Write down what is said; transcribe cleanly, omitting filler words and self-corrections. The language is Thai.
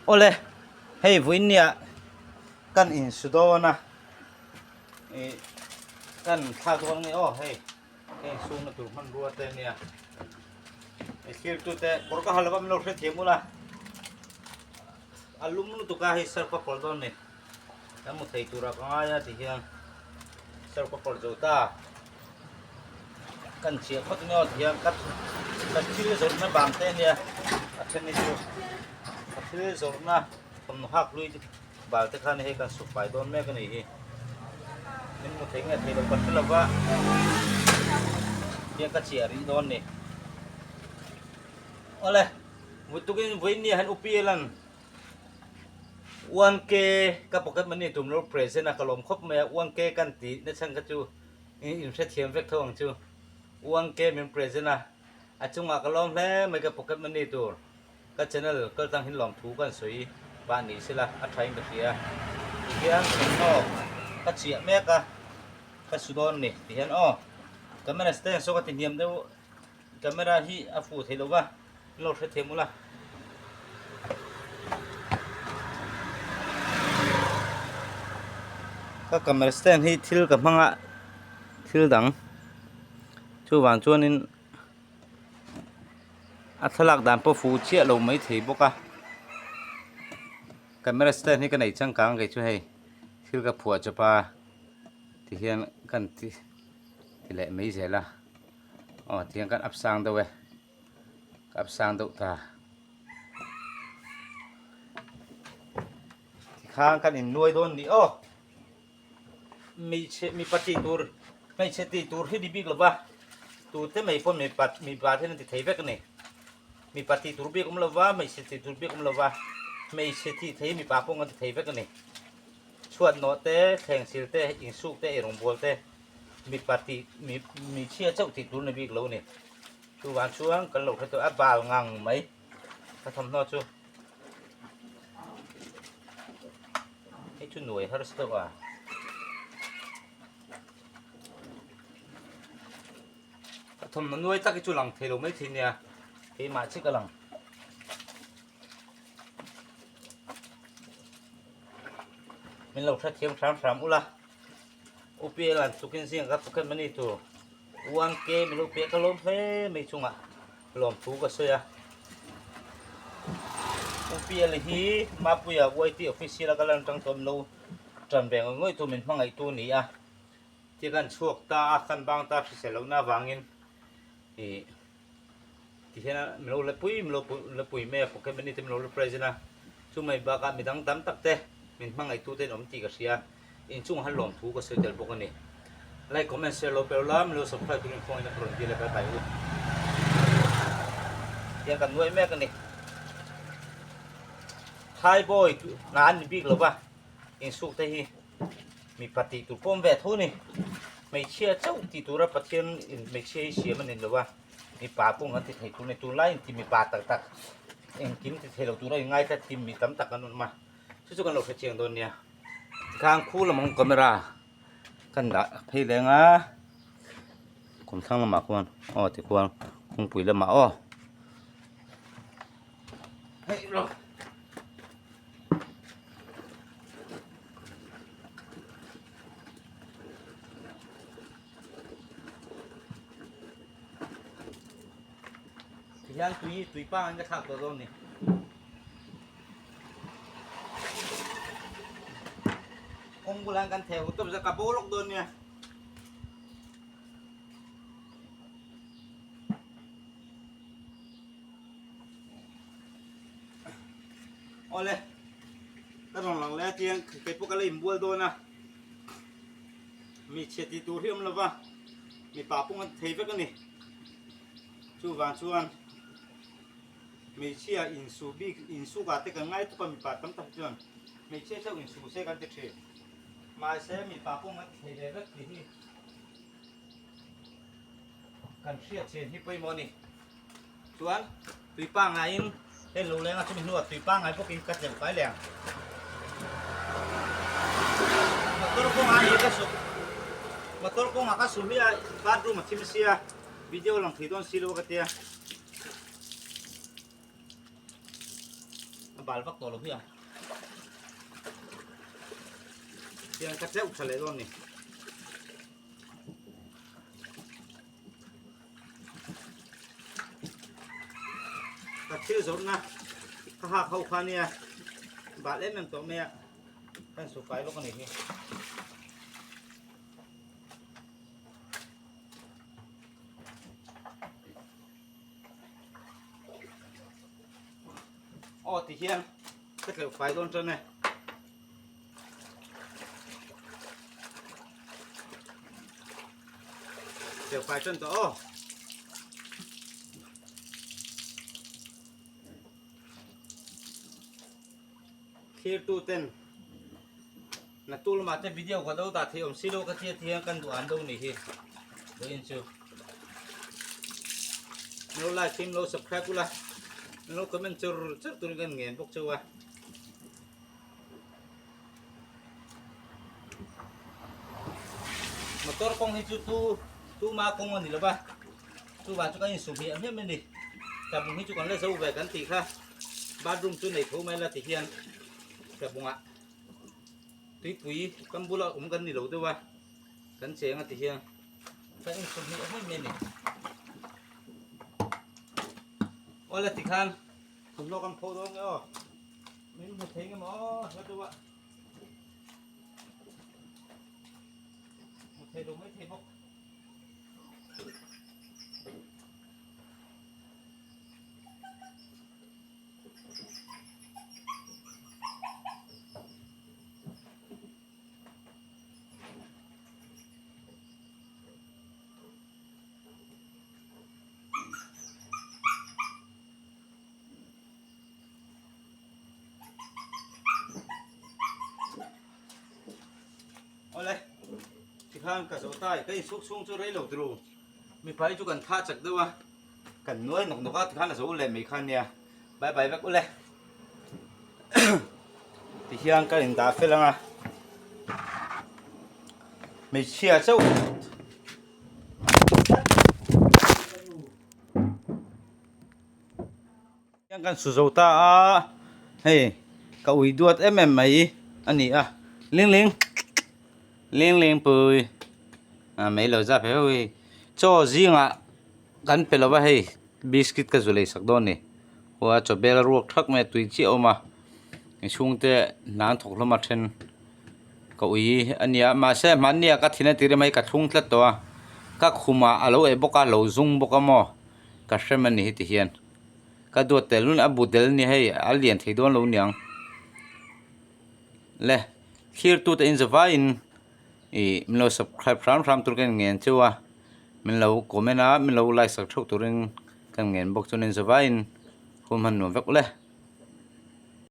โอเลเฮ้ยวินเนี่ยกันอินสุดนะกันข้าวตัวนี้โอ้เฮ้ยซูนตัวมันรัวเตเนี่ยคิดตัวเตะปรกฮัลว่ามันเราเสียเทียมละอารมณ์มันตัวกาให้เสิร์ฟกับคนตัวนี้แล้วมันใส่ตัวรักง่ายที่ยังเสิร์ฟกับคนจุดากันเชียร์เขาตัวนี้ที่ยังกันชื่อส่วนนั้นบางเตเนี่ยอันนี้ตัวชื่อส่วนนั้นผมหักลุยบางเตคันให้กันสุกไปโดนแม่กันนี่นี่มันถึงไงที่เราปัดแล้วว่ายังกันเชียร์รีโดนนี่โอ้เลยวุฒิกินวินนี่หันอุปีลันวันเกกับปกติมันนี่ตุ่มรถเพรสนะกลมครบแม่วันเกกันตีในช่างกระจูอินเสถียรเวกทองจูวันเกมันเพรสนะอาจุงอากลมแล้วไม่กับปกติมันนี่ตัวก็ชนะเลยก็ตั้งหินหลอมถูกันสวยบ้านนี้สิละอัฐายกับเสียที่เห็นนอกก็เสียแม่ก็สุดอนนี่ที่เห็นอ้อก็ไม่ได้สเตนโซกัติเนียมเดียวก็ไม่ได้ที่อาฟูเทลว่าเราเทียมมุละก็กำลังสเตนที่ทิลกับมังอะทิลดังช่วยวางช่วยนินอัตลักษณ์ด่านพฟูเชี่ยเราไม่ถีบกะกำลังสเตนที่กันไหนจังกังกันช่วยให้ทิลกับผัวจะปาที่เห็นกันที่แหละไม่ใช่ละอ๋อที่ยังกันอับสางตัวเว้อับสางตัวตาที่ข้างกันอินรวยโดนดิโอมีปฏิตูร์ไม่ใช่ตีตูร์ที่ดีบิ๊กหรือวะตูร์ที่ไม่พ้นมีปาที่นั่นที่ไทยเวกันนี่มีปฏิตูร์บิ๊กผมหรือวะไม่ใช่ตีตูร์บิ๊กผมหรือวะไม่ใช่ที่ไทยมีปาพงกันที่ไทยเวกันนี่ชวดโนเต้แข่งสิลเต้อินสุกเต้เอรงบัวเต้มีปฏิมีเชี่ยเจ้าตีตูร์ในบิ๊กเราเนี่ยช่วงช่วงกันหลงให้ตัวอับบาลงังไหมถ้าทำนอชูให้ชุนหน่วยฮาร์สเตอร์ว่าทำมันด้วยตักจุลังเทโลไม่ทิ้งเนี่ยเฮ้มาชิกลังมันเราใช้เทียมสามอุละอุปเปลันสุกินเสียงกับสุกินมันนี่ตัววันเกมมันอุปเปก็ล้มเฟ้ไม่ชุ่งอ่ะล้มถูกก็เสียอุปเปเลยฮีมาปุยอ่ะไว้ที่ออฟฟิศแล้วก็ลังจังตัวเราจำแบ่งง่ายตัวมันพังไอตัวนี้อ่ะที่กันช่วงตาคันบางตาพิเศษเราหน้าวางินที่เห็นนะมันเราปุยแม่พวกแกมันนี่ที่มันเราเปรย์นะช่วงไม่บากามีดังตั้มตักเตะมันพังไอตัวเต้นอมตีกับเสียอินช่วงหันหลอมถูกก็เสียเดี๋ยวพวกนี้ไล่คอมเมนต์เสียเราเปล่ามันเราสัมผัสถึงฟองในกลุ่มที่เราไปอยู่ยังกันด้วยแม่กันนี่ไทยบอยงานนี่บิ๊กหรือวะอินสุกเตะมีปฏิตุป้อมแวดทุนี่ไม่เชื่อเจ้าที่ตัวรับประเทศไม่เชื่อเสียมันเห็นหรือว่ามีป่าพวกนั้นที่ให้ตัวในตัวไล่ที่มีป่าตักเองกินที่ให้เราตัวได้ง่ายแต่ที่มีตำตักกันนั่นมาช่วยกันเราเชียงตัวเนี้ยข้างคู่ละมองกล้องรากันละพี่เลี้ยงอ่ะคนข้างละหมาควรอ๋อที่ควรคงปุ๋ยละหมาอ๋อเฮ้ยเราย่างตุยป้าอันก็ทักตัวตรงนี้คงบุรังกันแถวตัวจะกระโปรงโดนเนี่ยเอาเลยถ้าลองหลังแล้วเจียงเก็บพวกอะไรบัวโดนนะมีเชติตัวที่มันละวะมีป่าพวกมันเทไปกันนี่ชูวันชวนไม่เชื่ออินสูบีอินสูกาเตกันง่ายทุกคนมีป่าตั้งแต่จวนไม่เชื่อเจ้าอินสูเสกันเตะมาเสียมีป่าพวกมันเทเด็กที่กันเชื่อเชนที่ไปมอนี่ชวนตุยป้าไงเล่นรู้แล้วนะช่วยมีนวดตุยป้าไงพวกกินกระเจี๊ยบไปแหลงมาตัวพวกไงก็สุกมาตัวพวกมันก็สุกเลยบ้านรูมาทิมเสียวิดีโอหลังที่โดนซีโร่กันเตีย bal vak to lo hiam yang ka cheu chale don ni ka chiu zon na ka ha khau khania ba le mem to me kan su kai lo kan ni thì hiền tất cả phải luôn trên này đều phải chân to khi tu tên là tu mà cái video của đâu ta thì ông xíu cái chia thiên căn đồ ăn đâu này thì đối yên chưa nếu livestream lâu subscribe cũng là nó comment cho rất tôi gần nghiền bốc châu à mà tôi không thấy tu mà không ăn gì đâu ba tu vào cho cái sủng hiện hết bên đi cả vùngนี้chú còn lấy dâu về cắn tỉ kha ba room chú này phố mấy là tỉ hiền cả vùng ạ túi túi cắm bút cũng cắn đi đâu tôi ba cắn chén là tỉ hiền cái sủng hiện hết bên này ôi là tỉ khanผมรอกันโพดองแล้วไม่รู้มันเทงกันมั้งแล้วดูว่ามันเทลงไม่เทบกเลยที่ข้างกระสอบใต้ก็ยังซุกๆจะได้หลบดูมีไฟจุกันท่าจักด้วยกันน้อยหนกที่ข้างกระสอบเลยมีข้างเนี่ยใบแบบกูเลยที่ข้างก็ยังตาเฟลังอ่ะไม่เชื่อเจ้ายังกันสุดๆตาเฮ้ยก็อุ้ยดวดไหมอันนี้อ่ะเลี้ยงliên bơi mấy lời ra phải ơi cho riêng ạ gắn phải là vậy biscuit cái rồi lấy sắc đòn này hoặc cho bé là ruột thắc mẹ tùy chịu mà cái chung thế nán thuộc lo mặt trên cậu ý anh nhá mà sẽ mắn nhá các thiên thì mấy cái chung thật to các khu mà alo ấy bốc cái lẩu dung bốc cái mò cái xem mình thì hiền cái đồ tết luôn abu tết này hay alien thì đồ lâu nhang lẽ here to the in the vine mình lâu subscribe from tôi cái nghe chưa mình lâu comment mình lâu like subscribe tôi cái nghe bốc cho nên sẽ vay hôm hành nó vất lên